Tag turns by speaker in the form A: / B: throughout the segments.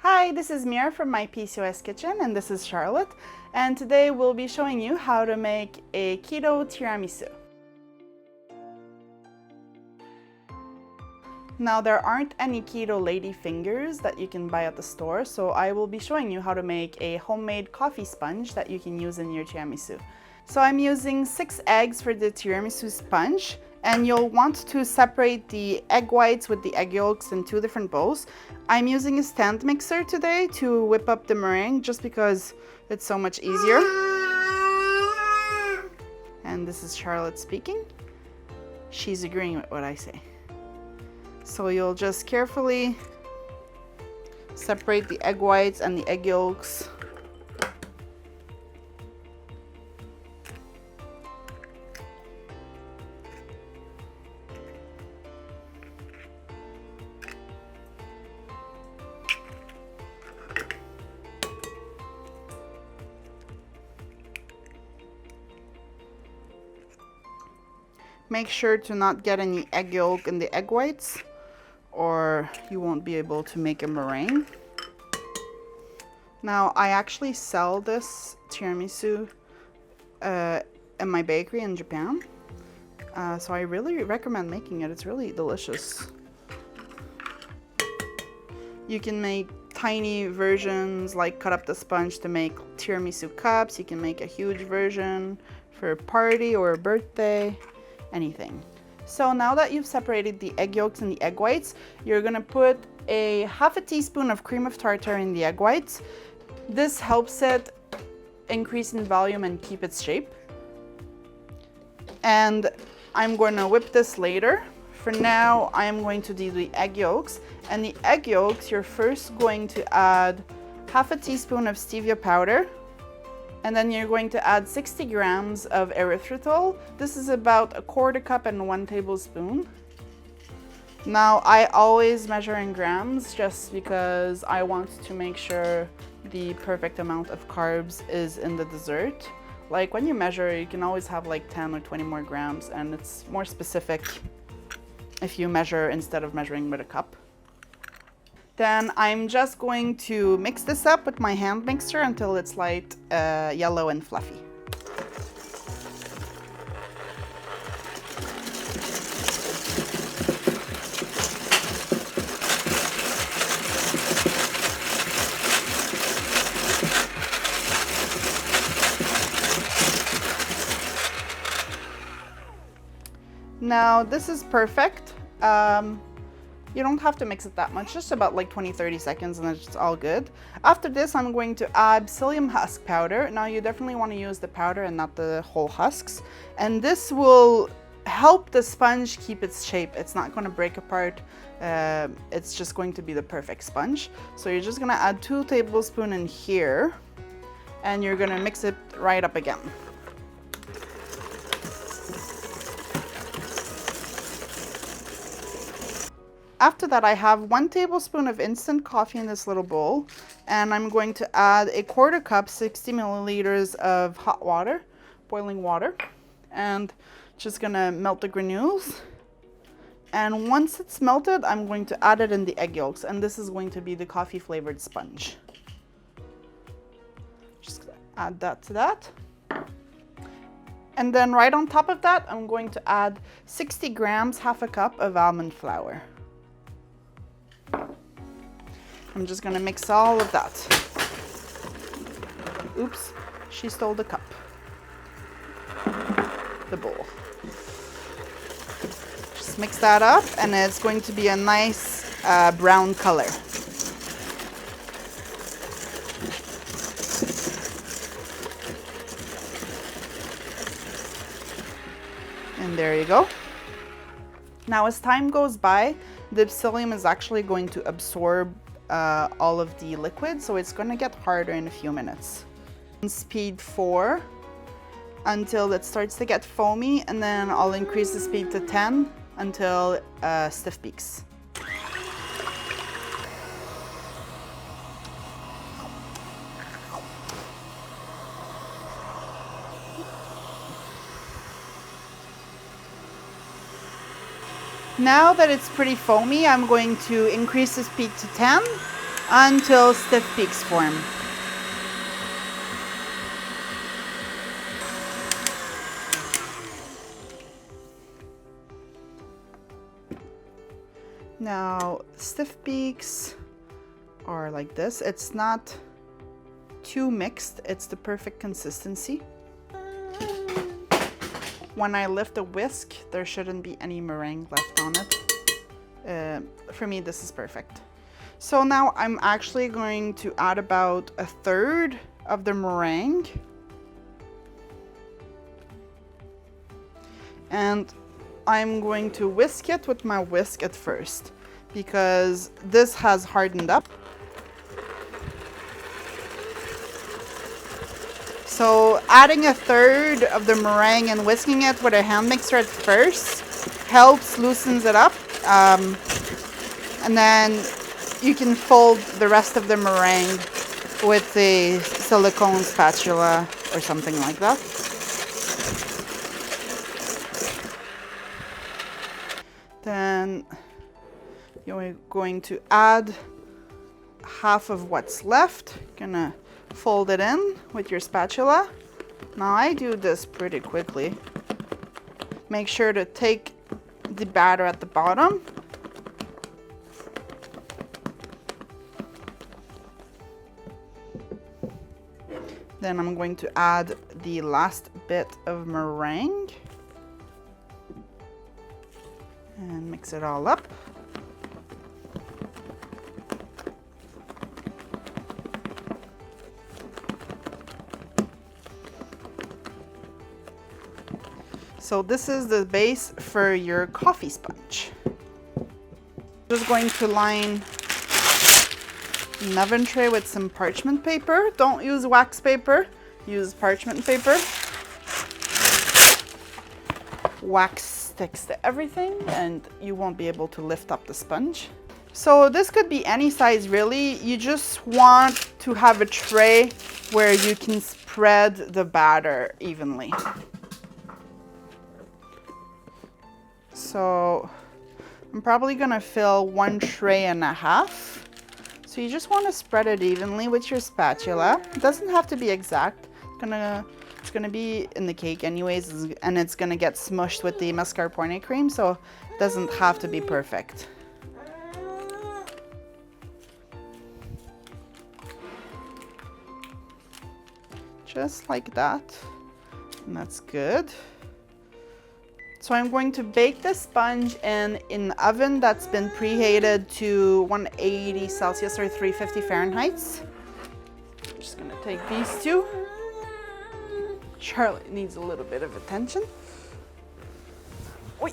A: Hi, this is Mira from my PCOS kitchen, and this is Charlotte, and today we'll be showing you how to make a keto tiramisu. Now, there aren't any keto lady fingers that you can buy at the store, so I will be showing you how to make a homemade coffee sponge that you can use in your tiramisu. So I'm using 6 eggs for the tiramisu sponge, and you'll want to separate the egg whites with the egg yolks in 2 different bowls. I'm using a stand mixer today to whip up the meringue just because it's so much easier. And this is Charlotte speaking. She's agreeing with what I say. So you'll just carefully separate the egg whites and the egg yolks. Make sure to not get any egg yolk in the egg whites, or you won't be able to make a meringue. Now, I actually sell this tiramisu in my bakery in Japan, so I really recommend making it. It's really delicious. You can make tiny versions, like cut up the sponge to make tiramisu cups. You can make a huge version for a party or a birthday, anything. So now that you've separated the egg yolks and the egg whites, you're gonna put a half a teaspoon of cream of tartar in the egg whites. This helps it increase in volume and keep its shape. And I'm gonna whip this later. For now, I'm going to do the egg yolks. And the egg yolks, you're first going to add half a teaspoon of stevia powder. And then you're going to add 60 grams of erythritol. This is about 1/4 cup and 1 tablespoon. Now, I always measure in grams just because I want to make sure the perfect amount of carbs is in the dessert. Like when you measure, you can always have like 10 or 20 more grams, and it's more specific if you measure instead of measuring with a cup. Then I'm just going to mix this up with my hand mixer until it's light yellow and fluffy. Now this is perfect. You don't have to mix it that much, just about like 20-30 seconds, and it's all good. After this, I'm going to add psyllium husk powder. Now you definitely want to use the powder and not the whole husks. And this will help the sponge keep its shape. It's not going to break apart. It's just going to be the perfect sponge. So you're just going to add 2 tablespoons in here, and you're going to mix it right up again. After that, I have 1 tablespoon of instant coffee in this little bowl, and I'm going to add 1/4 cup, 60 milliliters of hot water, boiling water, and just gonna melt the granules. And once it's melted, I'm going to add it in the egg yolks, and this is going to be the coffee flavored sponge. Just gonna add that to that. And then right on top of that, I'm going to add 60 grams, half a cup of almond flour. I'm just gonna mix all of that. Oops, she stole the cup, the bowl. Just mix that up, and it's going to be a nice brown color. And there you go. Now, as time goes by, the psyllium is actually going to absorb all of the liquid, so it's going to get harder in a few minutes. Speed 4 until it starts to get foamy, and then I'll increase the speed to 10 until stiff peaks. Now that it's pretty foamy, I'm going to increase the speed to 10 until stiff peaks form. Now, stiff peaks are like this. It's not too mixed, it's the perfect consistency. When I lift the whisk, there shouldn't be any meringue left on it. For me, this is perfect. So now I'm actually going to add about 1/3 of the meringue. And I'm going to whisk it with my whisk at first because this has hardened up. So adding 1/3 of the meringue and whisking it with a hand mixer at first helps loosens it up. And then you can fold the rest of the meringue with a silicone spatula or something like that. Then you're going to add half of what's left. Gonna fold it in with your spatula. Now I do this pretty quickly. Make sure to take the batter at the bottom. Then I'm going to add the last bit of meringue and mix it all up. So this is the base for your coffee sponge. Just going to line an oven tray with some parchment paper. Don't use wax paper, use parchment paper. Wax sticks to everything and you won't be able to lift up the sponge. So this could be any size really. You just want to have a tray where you can spread the batter evenly. So I'm probably gonna fill 1.5 trays. So you just want to spread it evenly with your spatula. It doesn't have to be exact. It's gonna be in the cake anyways, and it's gonna get smushed with the mascarpone cream, so it doesn't have to be perfect. Just like that, and that's good. So I'm going to bake the sponge in an oven that's been preheated to 180 Celsius or 350 Fahrenheit. I'm just gonna take these two. Charlotte needs a little bit of attention. Oi.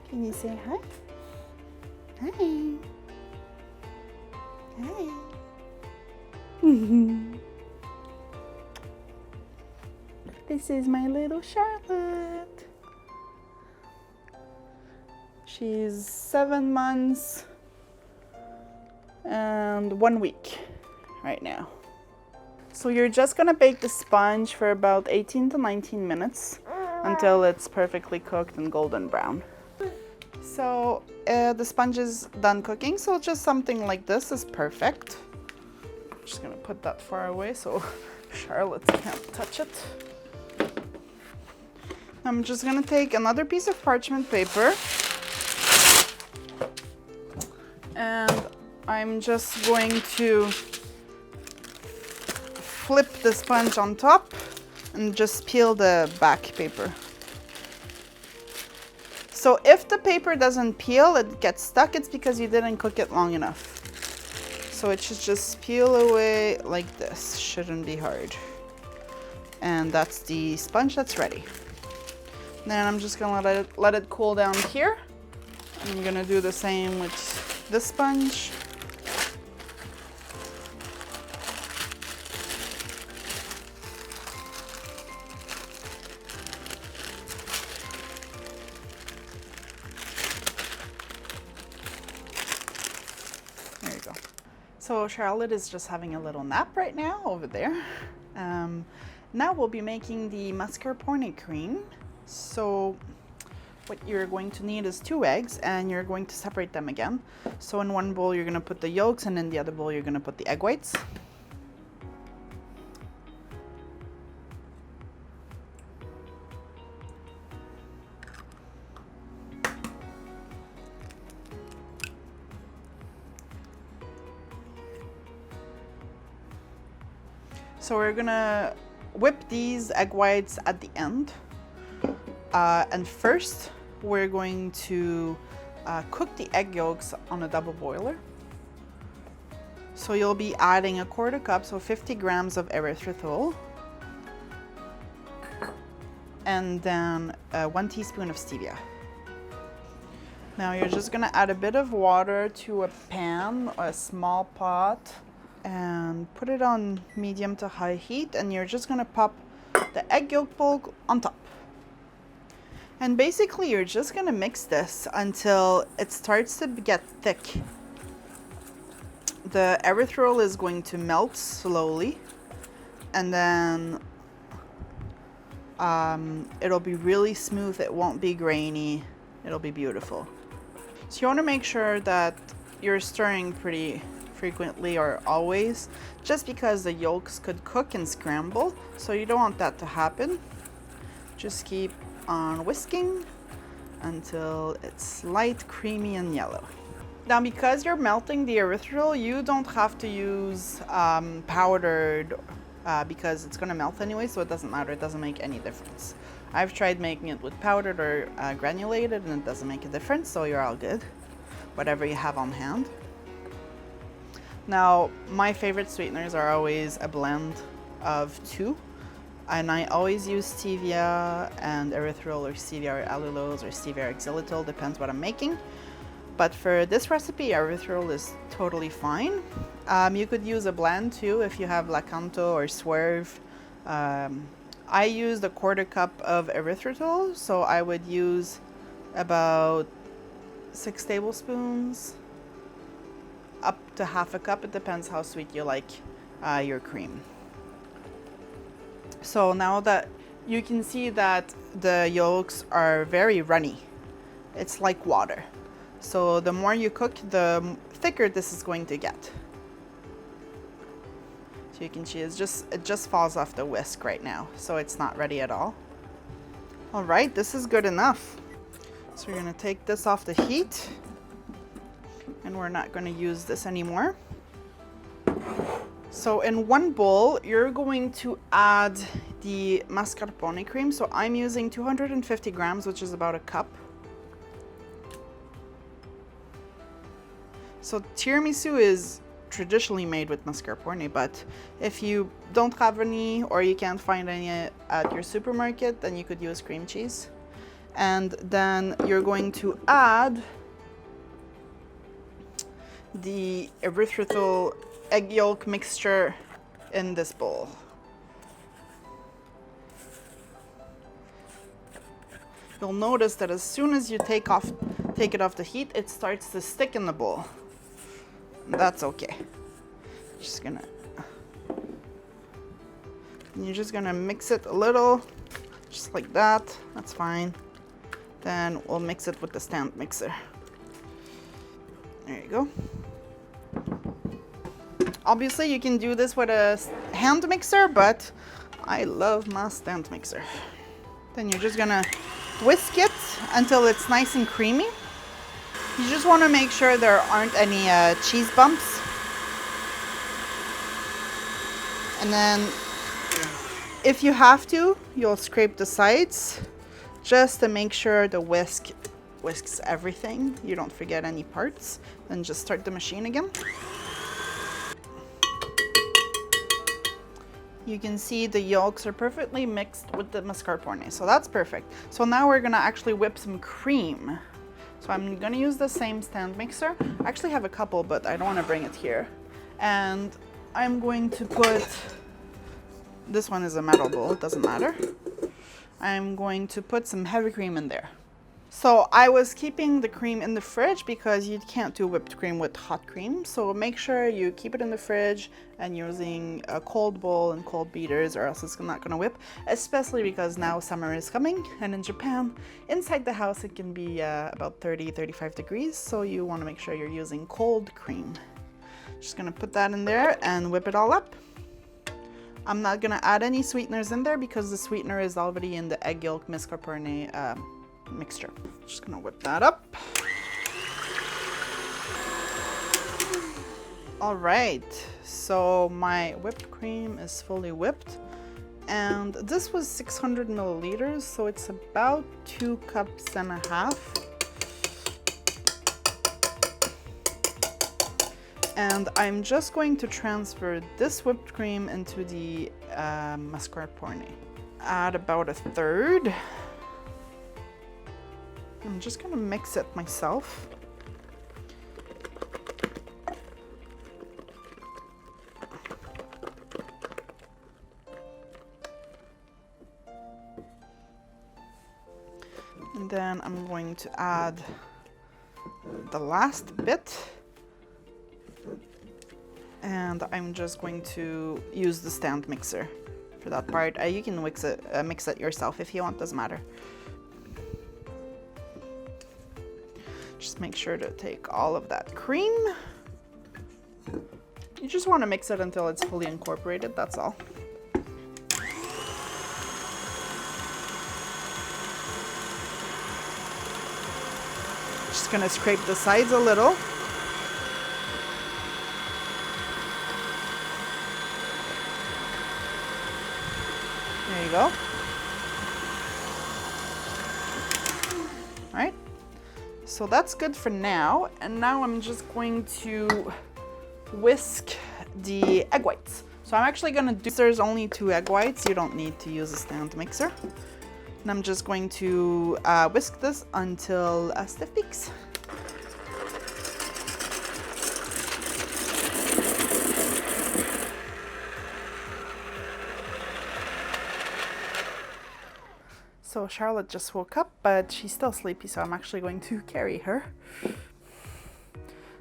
A: Can you say hi? Hi. Hi. This is my little Charlotte. She's 7 months and 1 week right now. So you're just gonna bake the sponge for about 18 to 19 minutes until it's perfectly cooked and golden brown. So the sponge is done cooking, so just something like this is perfect. I'm just gonna put that far away so Charlotte can't touch it. I'm just gonna take another piece of parchment paper and I'm just going to flip the sponge on top and just peel the back paper. So if the paper doesn't peel, it gets stuck, it's because you didn't cook it long enough. So it should just peel away like this, shouldn't be hard. And that's the sponge that's ready. Then I'm just gonna let it cool down here. I'm gonna do the same with this sponge. There you go. So Charlotte is just having a little nap right now over there. Now we'll be making the mascarpone cream. So what you're going to need is 2 eggs, and you're going to separate them again. So in one bowl, you're going to put the yolks, and in the other bowl, you're going to put the egg whites. So we're gonna whip these egg whites at the end. And first, we're going to cook the egg yolks on a double boiler. So you'll be adding 1/4 cup, so 50 grams of erythritol. And then 1 teaspoon of stevia. Now you're just gonna add a bit of water to a pan, a small pot, and put it on medium to high heat, and you're just gonna pop the egg yolk bulk on top. And basically you're just gonna mix this until it starts to get thick. The erythritol is going to melt slowly, and then it'll be really smooth, it won't be grainy, it'll be beautiful. So you want to make sure that you're stirring pretty frequently or always, just because the yolks could cook and scramble, so you don't want that to happen. Just keep on whisking until it's light, creamy, and yellow. Now, because you're melting the erythritol, you don't have to use powdered because it's going to melt anyway, so it doesn't matter, it doesn't make any difference. I've tried making it with powdered or granulated, and it doesn't make a difference, so you're all good, whatever you have on hand. Now, my favorite sweeteners are always a blend of 2, and I always use stevia and erythritol, or stevia or allulose, or stevia or xylitol, depends what I'm making. But for this recipe, erythritol is totally fine. You could use a blend too if you have Lakanto or Swerve. I used 1/4 cup of erythritol, so I would use about 6 tablespoons up to 1/2 cup. It depends how sweet you like your cream. So now that you can see that the yolks are very runny, it's like water. So the more you cook, the thicker this is going to get. So you can see it just falls off the whisk right now, so it's not ready at all. All right, this is good enough. So we're gonna take this off the heat, and we're not gonna use this anymore. So in one bowl, you're going to add the mascarpone cream. So I'm using 250 grams, which is about 1 cup. So tiramisu is traditionally made with mascarpone, but if you don't have any or you can't find any at your supermarket, then you could use cream cheese. And then you're going to add the erythritol egg yolk mixture in this bowl. You'll notice that as soon as you take it off the heat, it starts to stick in the bowl. That's okay. You're just gonna mix it a little, just like that. That's fine. Then we'll mix it with the stand mixer. There you go. Obviously, you can do this with a hand mixer, but I love my stand mixer. Then you're just gonna whisk it until it's nice and creamy. You just want to make sure there aren't any cheese bumps. And then if you have to, you'll scrape the sides just to make sure the whisk whisks everything. You don't forget any parts. Then just start the machine again. You can see the yolks are perfectly mixed with the mascarpone, so that's perfect. So now we're gonna actually whip some cream. So I'm gonna use the same stand mixer. I actually have a couple, but I don't wanna bring it here. And I'm going to put, this one is a metal bowl, it doesn't matter. I'm going to put some heavy cream in there. So I was keeping the cream in the fridge because you can't do whipped cream with hot cream. So make sure you keep it in the fridge and using a cold bowl and cold beaters, or else it's not gonna whip, especially because now summer is coming, and in Japan, inside the house it can be about 30-35 degrees. So you wanna make sure you're using cold cream. Just gonna put that in there and whip it all up. I'm not gonna add any sweeteners in there because the sweetener is already in the egg yolk mascarpone mixture. Just gonna whip that up. All right, so my whipped cream is fully whipped, and this was 600 milliliters, so it's about 2.5 cups. And I'm just going to transfer this whipped cream into the mascarpone. Add about 1/3. I'm just gonna mix it myself. And then I'm going to add the last bit. And I'm just going to use the stand mixer for that part. You can mix it yourself if you want, doesn't matter. Just make sure to take all of that cream. You just want to mix it until it's fully incorporated, that's all. Just gonna scrape the sides a little. There you go. All right. So that's good for now. And now I'm just going to whisk the egg whites. So I'm actually gonna do, there's only 2 egg whites. You don't need to use a stand mixer. And I'm just going to whisk this until stiff peaks. So Charlotte just woke up, but she's still sleepy, so I'm actually going to carry her.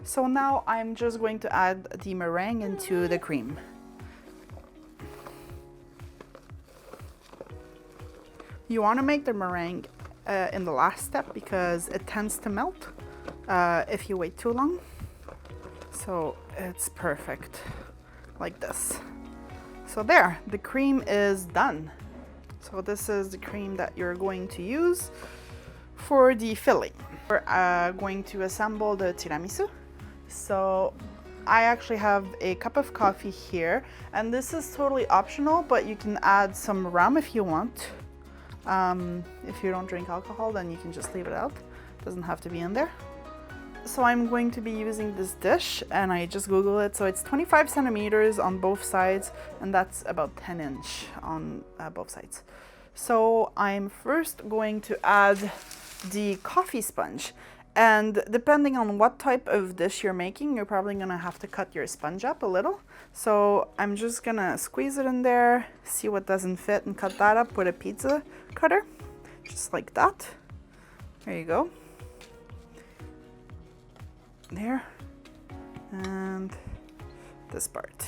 A: So now I'm just going to add the meringue into the cream. You want to make the meringue in the last step because it tends to melt if you wait too long. So it's perfect like this. So there, the cream is done. So this is the cream that you're going to use for the filling. We're going to assemble the tiramisu. So I actually have a cup of coffee here, and this is totally optional, but you can add some rum if you want. If you don't drink alcohol, then you can just leave it out. It doesn't have to be in there. So I'm going to be using this dish, and I just Googled it. So it's 25 centimeters on both sides, and that's about 10 inch on both sides. So I'm first going to add the coffee sponge. And depending on what type of dish you're making, you're probably gonna have to cut your sponge up a little. So I'm just gonna squeeze it in there, see what doesn't fit, and cut that up with a pizza cutter, just like that. There you go. There. And this part.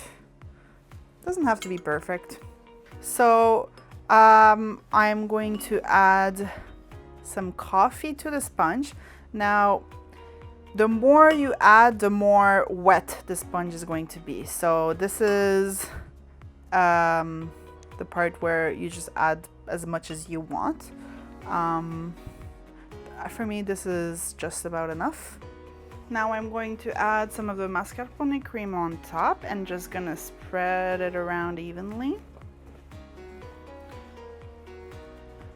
A: Doesn't have to be perfect. So I'm going to add some coffee to the sponge. Now, the more you add, the more wet the sponge is going to be. So this is the part where you just add as much as you want. For me, this is just about enough. Now I'm going to add some of the mascarpone cream on top and just gonna spread it around evenly.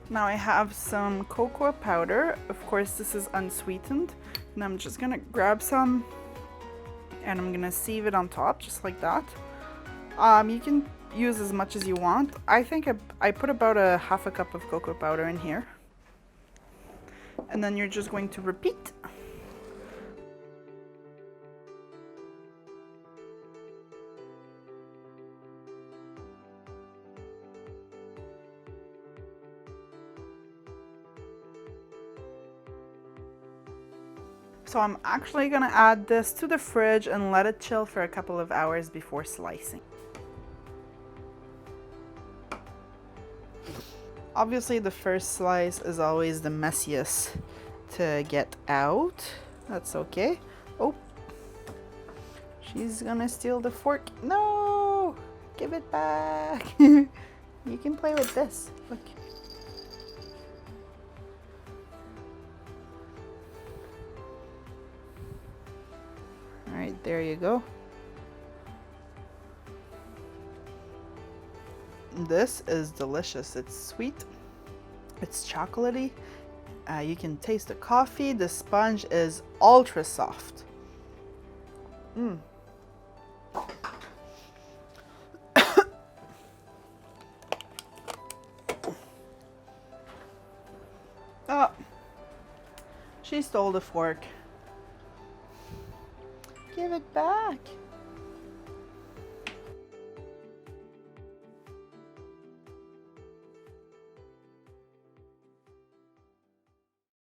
A: Now I have some cocoa powder. Of course, this is unsweetened. And I'm just gonna grab some and I'm gonna sieve it on top, just like that. You can use as much as you want. I think I put about a half a cup of cocoa powder in here. And then you're just going to repeat. So I'm actually gonna add this to the fridge and let it chill for a couple of hours before slicing. Obviously the first slice is always the messiest to get out. That's okay. Oh, she's gonna steal the fork. No, give it back. You can play with this. Look. All right, there you go. This is delicious. It's sweet, it's chocolatey. You can taste the coffee. The sponge is ultra soft. Oh, she stole the fork. Give it back.